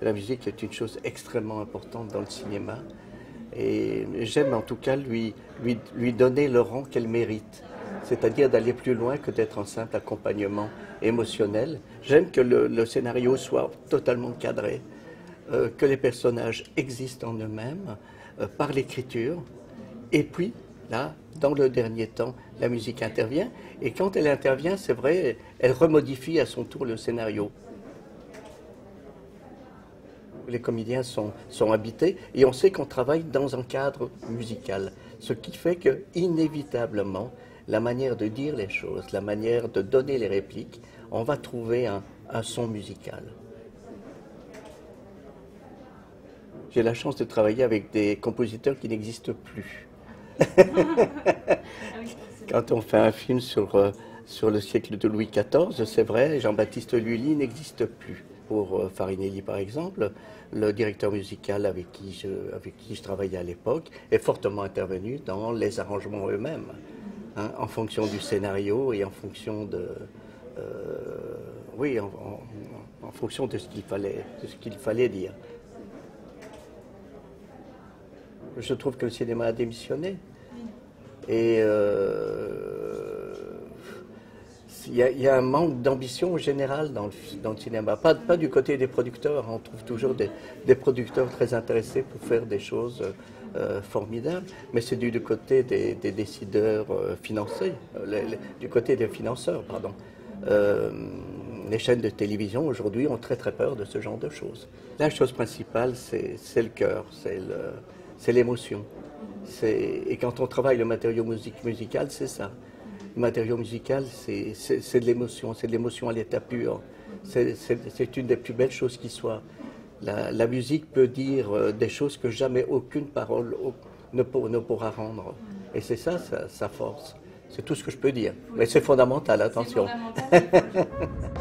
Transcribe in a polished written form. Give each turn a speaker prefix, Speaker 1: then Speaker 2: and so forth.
Speaker 1: La musique est une chose extrêmement importante dans le cinéma. Et j'aime en tout cas lui donner le rang qu'elle mérite. C'est-à-dire d'aller plus loin que d'être un simple accompagnement émotionnel. J'aime que le scénario soit totalement cadré, que les personnages existent en eux-mêmes, par l'écriture. Et puis, là, dans le dernier temps, la musique intervient. Et quand elle intervient, c'est vrai, elle remodifie à son tour le scénario. Les comédiens sont habités et on sait qu'on travaille dans un cadre musical. Ce qui fait que, inévitablement, la manière de dire les choses, la manière de donner les répliques, on va trouver un son musical. J'ai la chance de travailler avec des compositeurs qui n'existent plus. Quand on fait un film sur le siècle de Louis XIV, c'est vrai, Jean-Baptiste Lully n'existe plus. Pour Farinelli, par exemple, le directeur musical avec qui je travaillais à l'époque est fortement intervenu dans les arrangements eux-mêmes, hein, en fonction du scénario et en fonction oui, en fonction de ce qu'il fallait dire. Je trouve que le cinéma a démissionné. Et il y a un manque d'ambition générale dans le cinéma. Pas du côté des producteurs. On trouve toujours des producteurs très intéressés pour faire des choses formidables. Mais c'est du côté des décideurs financiers, du côté des financeurs, pardon. Les chaînes de télévision aujourd'hui ont très très peur de ce genre de choses. La chose principale, c'est le cœur, c'est l'émotion. Et quand on travaille le matériau musical, c'est ça. Le matériau musical, c'est de l'émotion à l'état pur. C'est une des plus belles choses qui soit. La musique peut dire des choses que jamais aucune parole ne pourra rendre. Et c'est ça, sa force. C'est tout ce que je peux dire. Mais c'est fondamental, attention.
Speaker 2: C'est fondamental.